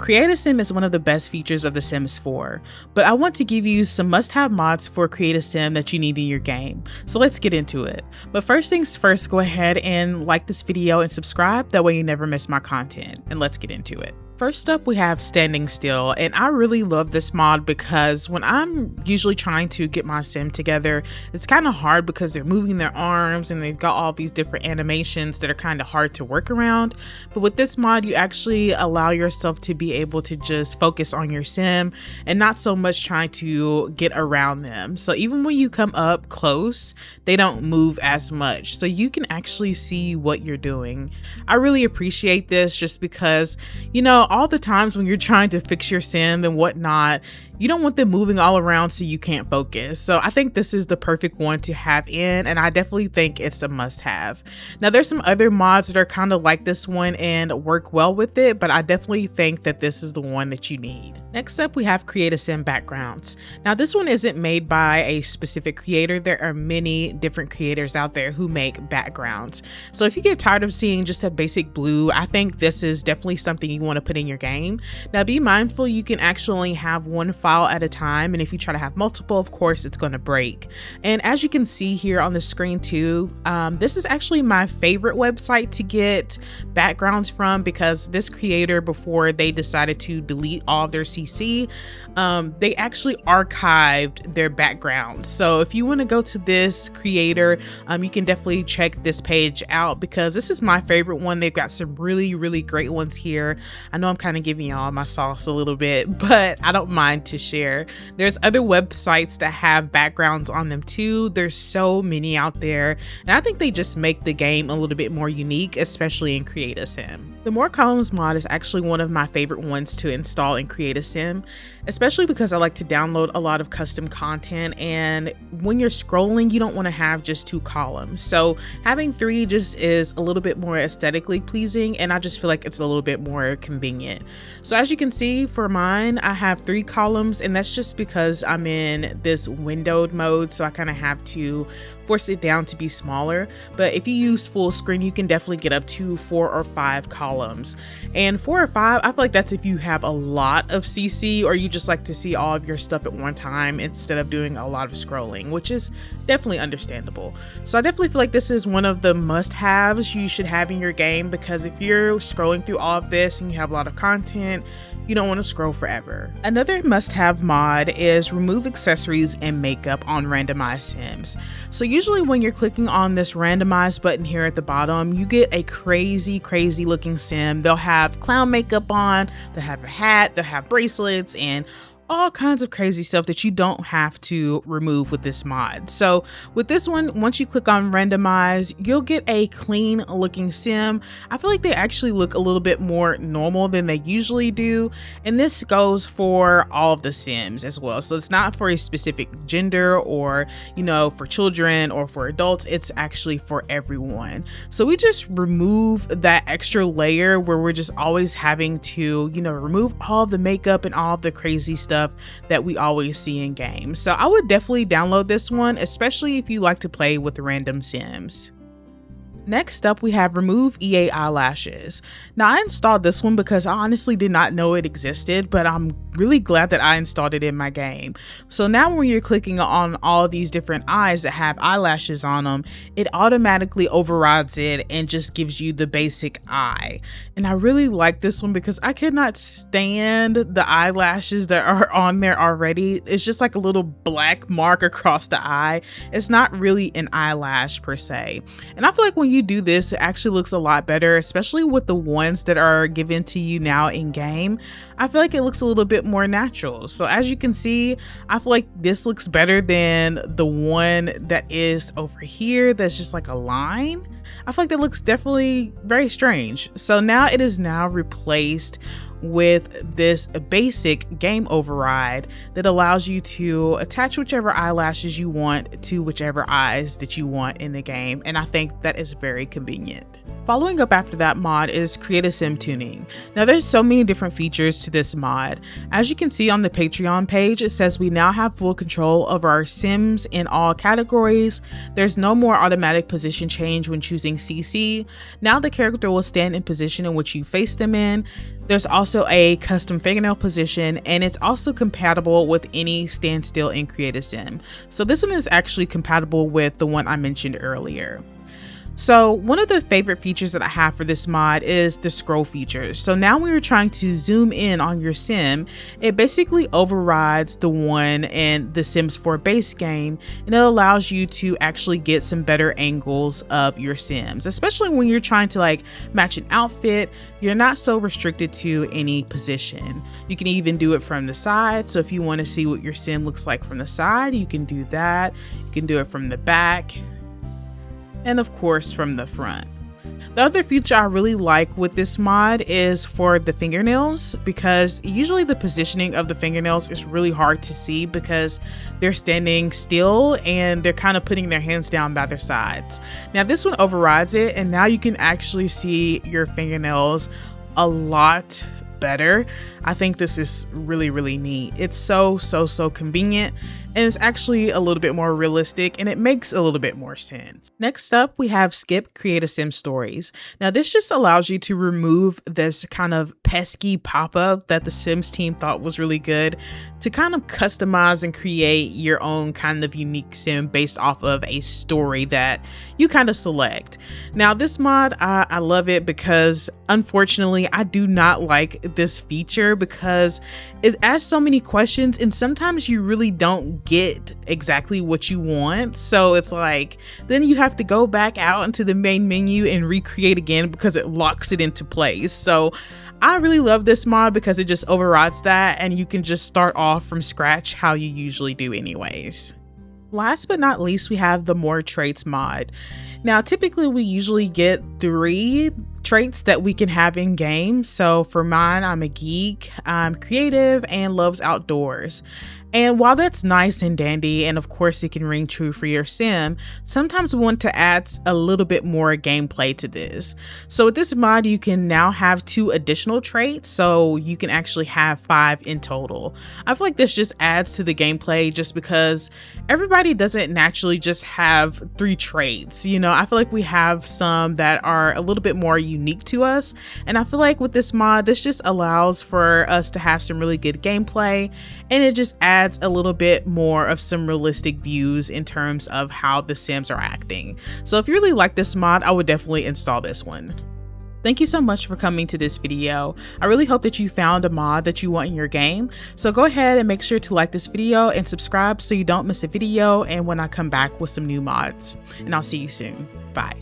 Create a Sim is one of the best features of The Sims 4, but I want to give you some must-have mods for Create a Sim that you need in your game. So let's get into it. But first things first, go ahead and like this video and subscribe, that way you never miss my content, and let's get into it. First up, we have Standing Still, and I really love this mod because when I'm usually trying to get my sim together, it's kind of hard because they're moving their arms and they've got all these different animations that are kind of hard to work around. But with this mod, you actually allow yourself to be able to just focus on your sim and not so much trying to get around them. So even when you come up close, they don't move as much. So you can actually see what you're doing. I really appreciate this just because, you know, all the times when you're trying to fix your sim and whatnot, you don't want them moving all around so you can't focus. So I think this is the perfect one to have in, and I definitely think it's a must-have. Now there's some other mods that are kind of like this one and work well with it, but I definitely think that this is the one that you need. Next up, we have Create a Sim backgrounds. Now this one isn't made by a specific creator. There are many different creators out there who make backgrounds. So if you get tired of seeing just a basic blue, I think this is definitely something you want to put in your game. Now be mindful, you can actually have one file at a time, and if you try to have multiple, of course it's going to break. And as you can see here on the screen too, this is actually my favorite website to get backgrounds from, because this creator, before they decided to delete all of their CC, they actually archived their backgrounds. So if you want to go to this creator, you can definitely check this page out, because this is my favorite one. They've got some really great ones here. I know I'm kind of giving y'all my sauce a little bit, but I don't mind to share. There's other websites that have backgrounds on them too. There's so many out there, and I think they just make the game a little bit more unique, especially in Create a Sim. The More Columns mod is actually one of my favorite ones to install in Create a Sim, especially because I like to download a lot of custom content, and when you're scrolling, you don't want to have just 2 columns. So having 3 just is a little bit more aesthetically pleasing, and I just feel like it's a little bit more convenient. So as you can see, for mine, I have 3 columns, and that's just because I'm in this windowed mode, so I kind of have to force it down to be smaller. But if you use full screen, you can definitely get up to 4 or 5 columns. And 4 or 5, I feel like that's if you have a lot of CC, or you just like to see all of your stuff at one time instead of doing a lot of scrolling, which is definitely understandable. So I definitely feel like this is one of the must-haves you should have in your game, because if you're scrolling through all of this and you have a lot of content, you don't want to scroll forever. Another must-have mod is remove accessories and makeup on randomized sims. So usually when you're clicking on this randomized button here at the bottom, you get a crazy looking sim. They'll have clown makeup on, they'll have a hat, they'll have bracelets, and all kinds of crazy stuff that you don't have to remove with this mod. So with this one, once you click on randomize, you'll get a clean looking sim. I feel like they actually look a little bit more normal than they usually do. And this goes for all of the sims as well. So it's not for a specific gender, or, you know, for children or for adults. It's actually for everyone. So we just remove that extra layer where we're just always having to, you know, remove all of the makeup and all of the crazy stuff that we always see in games. So I would definitely download this one, especially if you like to play with random sims. Next up, we have remove EA eyelashes. Now I installed this one because I honestly did not know it existed, but I'm really glad that I installed it in my game. So now when you're clicking on all of these different eyes that have eyelashes on them, it automatically overrides it and just gives you the basic eye. And I really like this one because I cannot stand the eyelashes that are on there already. It's just like a little black mark across the eye. It's not really an eyelash per se. And I feel like when you do this, it actually looks a lot better, especially with the ones that are given to you now in game. I feel like it looks a little bit more natural. So as you can see, I feel like this looks better than the one that is over here that's just like a line. I feel like that looks definitely very strange. So now it is now replaced with this basic game override that allows you to attach whichever eyelashes you want to whichever eyes that you want in the game, and I think that is very convenient. Following up after that mod is Create a Sim tuning. Now there's so many different features to this mod. As you can see on the Patreon page, it says we now have full control of our sims in all categories. There's no more automatic position change when choosing CC. Now the character will stand in position in which you face them in. There's also a custom fingernail position, and it's also compatible with any standstill in Create a Sim. So this one is actually compatible with the one I mentioned earlier. So one of the favorite features that I have for this mod is the scroll feature. So now when you're trying to zoom in on your sim, it basically overrides the one in the Sims 4 base game, and it allows you to actually get some better angles of your sims, especially when you're trying to like match an outfit. You're not so restricted to any position. You can even do it from the side. So if you want to see what your sim looks like from the side, you can do that. You can do it from the back, and of course from the front. The other feature I really like with this mod is for the fingernails, because usually the positioning of the fingernails is really hard to see because they're standing still and they're kind of putting their hands down by their sides. Now this one overrides it, and now you can actually see your fingernails a lot better. I think this is really neat. It's so convenient, and it's actually a little bit more realistic, and it makes a little bit more sense. Next up, we have Skip Create a Sim Stories. Now this just allows you to remove this kind of pesky pop-up that the Sims team thought was really good, to kind of customize and create your own kind of unique sim based off of a story that you kind of select. Now this mod, I love it because unfortunately I do not like this feature because it asks so many questions, and sometimes you really don't get exactly what you want. So it's like, then you have to go back out into the main menu and recreate again because it locks it into place. So I really love this mod because it just overrides that, and you can just start off from scratch how you usually do anyways. Last but not least, we have the More Traits mod. Now, typically we usually get 3 traits that we can have in game. So for mine, I'm a geek, I'm creative, and loves outdoors. And while that's nice and dandy, and of course it can ring true for your sim, sometimes we want to add a little bit more gameplay to this. So with this mod, you can now have 2 additional traits, so you can actually have 5 in total. I feel like this just adds to the gameplay just because everybody doesn't naturally just have 3 traits. You know, I feel like we have some that are a little bit more unique to us, and I feel like with this mod, this just allows for us to have some really good gameplay, and it just adds a little bit more of some realistic views in terms of how the Sims are acting. So if you really like this mod, I would definitely install this one. Thank you so much for coming to this video. I really hope that you found a mod that you want in your game. So go ahead and make sure to like this video and subscribe so you don't miss a video and when I come back with some new mods. And I'll see you soon. Bye.